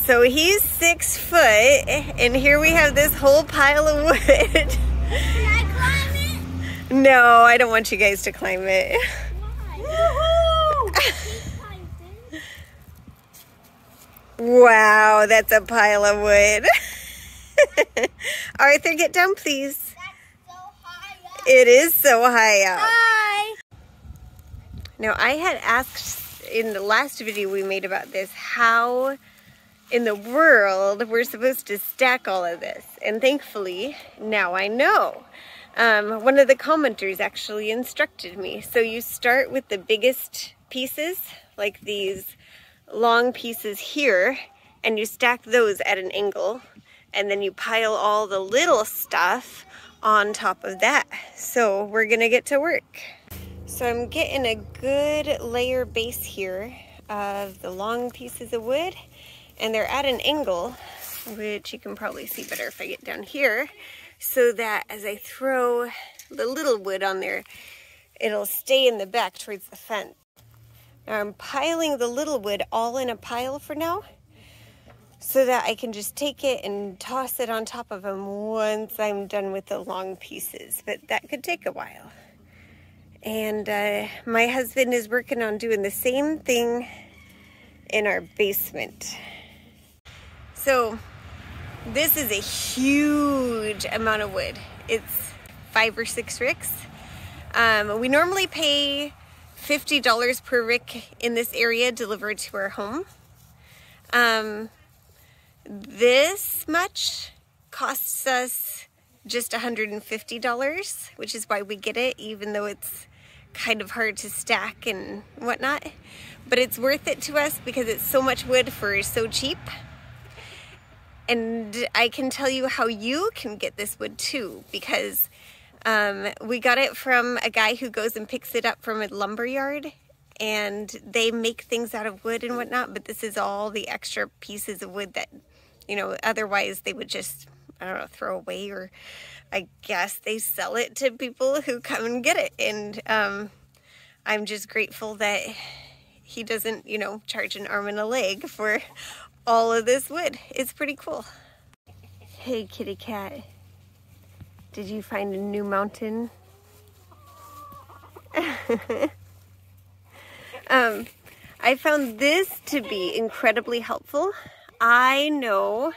So he's 6 foot, and here we have this whole pile of wood. Can I climb it? No, I don't want you guys to climb it. Why? Wow, that's a pile of wood. Arthur, get down, please. That's so high up. It is so high up. Hi. Now, I had asked in the last video we made about this, how in the world we're supposed to stack all of this. And thankfully, now I know. One of the commenters actually instructed me. So you start with the biggest pieces, like these long pieces here, and you stack those at an angle, and then you pile all the little stuff on top of that. So we're gonna get to work. So I'm getting a good layer base here of the long pieces of wood, and they're at an angle, which you can probably see better if I get down here, so that as I throw the little wood on there, it'll stay in the back towards the fence. Now I'm piling the little wood all in a pile for now, so that I can just take it and toss it on top of them once I'm done with the long pieces, but that could take a while. And my husband is working on doing the same thing in our basement. So this is a huge amount of wood. It's 5 or 6 ricks. We normally pay $50 per rick in this area delivered to our home. This much costs us just $150, which is why we get it, even though it's kind of hard to stack and whatnot. But it's worth it to us because it's so much wood for so cheap. And I can tell you how you can get this wood too, because we got it from a guy who goes and picks it up from a lumber yard, and they make things out of wood and whatnot, but this is all the extra pieces of wood that, you know, otherwise they would just, I don't know, throw away, or I guess they sell it to people who come and get it. And I'm just grateful that he doesn't, you know, charge an arm and a leg for all of this wood. It's pretty cool. Hey, kitty cat. Did you find a new mountain? I found this to be incredibly helpful. I know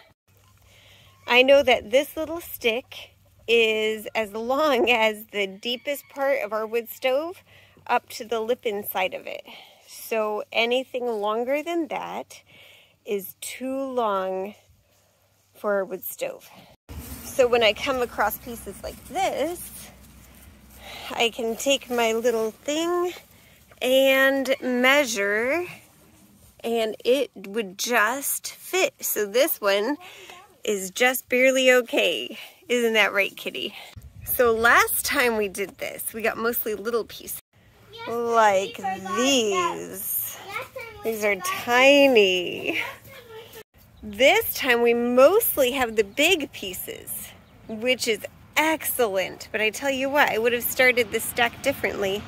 that this little stick is as long as the deepest part of our wood stove up to the lip inside of it. So anything longer than that is too long for a wood stove. So when I come across pieces like this, I can take my little thing and measure, and it would just fit. So this one is just barely okay. Isn't that right, kitty? So last time we did this, we got mostly little pieces, like these. These are tiny. This time we mostly have the big pieces, which is excellent. But I tell you what, I would have started this stack differently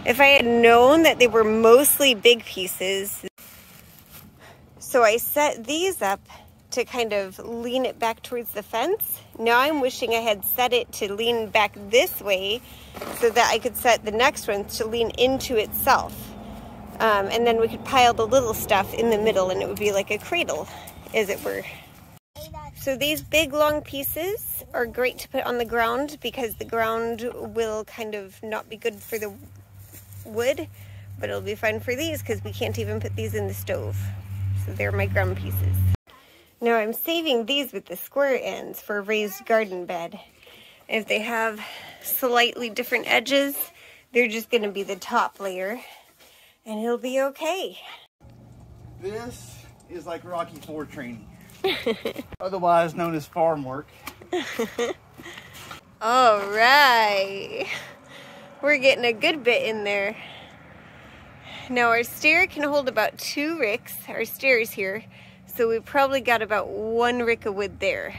if I had known that they were mostly big pieces. So I set these up to kind of lean it back towards the fence. Now I'm wishing I had set it to lean back this way so that I could set the next one to lean into itself. And then we could pile the little stuff in the middle, and it would be like a cradle, as it were. So these big long pieces are great to put on the ground because the ground will kind of not be good for the wood, but it'll be fine for these because we can't even put these in the stove. So they're my ground pieces. Now I'm saving these with the square ends for a raised garden bed. If they have slightly different edges, they're just going to be the top layer, and it'll be okay. This is like Rocky IV training, otherwise known as farm work. All right. We're getting a good bit in there. Now our stair can hold about 2 ricks, our stairs here, so we probably got about 1 rick of wood there.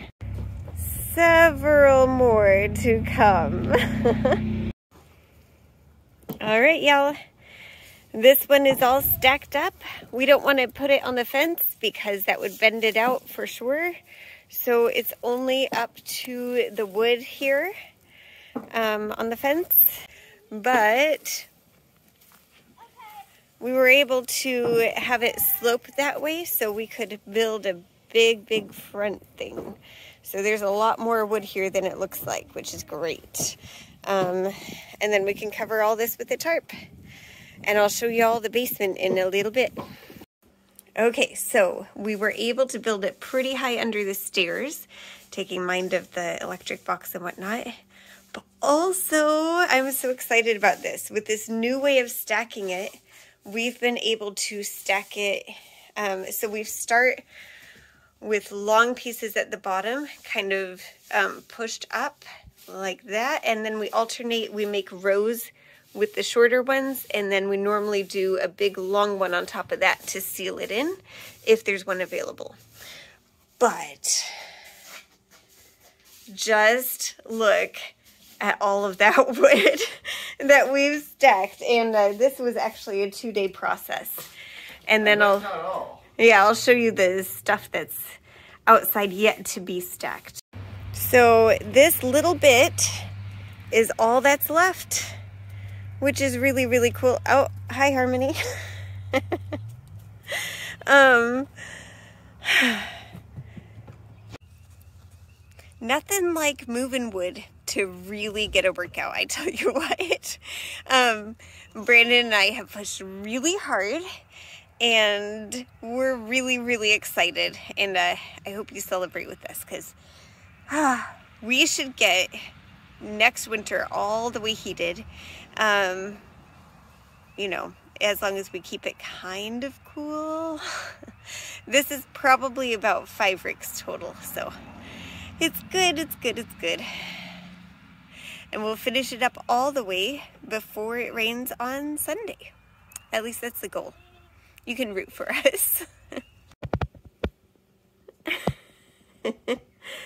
Several more to come. All right, y'all. This one is all stacked up. We don't want to put it on the fence because that would bend it out for sure. So it's only up to the wood here on the fence. But we were able to have it slope that way so we could build a big front thing. So there's a lot more wood here than it looks like, which is great. And then we can cover all this with a tarp. And I'll show you all the basement in a little bit. Okay, so we were able to build it pretty high under the stairs, taking mind of the electric box and whatnot. But also, I'm so excited about this. With this new way of stacking it, we've been able to stack it. So we start with long pieces at the bottom, kind of pushed up like that. And then we alternate, we make rows with the shorter ones. And then we normally do a big long one on top of that to seal it in if there's one available. But just look at all of that wood that we've stacked. And this was actually a 2-day process. And then I'll show you the stuff that's outside yet to be stacked. So this little bit is all that's left, which is really cool. Oh, hi Harmony. Nothing like moving wood to really get a workout, I tell you what. Brandon and I have pushed really hard, and we're really excited, and I hope you celebrate with us, because we should get next winter all the way heated, you know, as long as we keep it kind of cool. This is probably about 5 ricks total, so it's good. And we'll finish it up all the way before it rains on Sunday. At least that's the goal. You can root for us.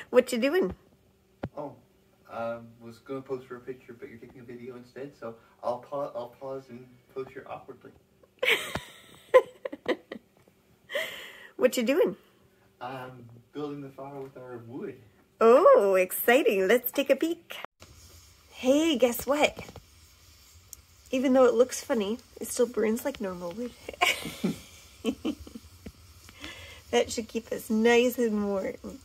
What you doing? Oh, was going to post for a picture, but you're taking a video instead, so I'll pause and post your awkwardly. What you doing? Building the fire with our wood. Oh, exciting. Let's take a peek. Hey, guess what? Even though it looks funny, it still burns like normal wood. That should keep us nice and warm.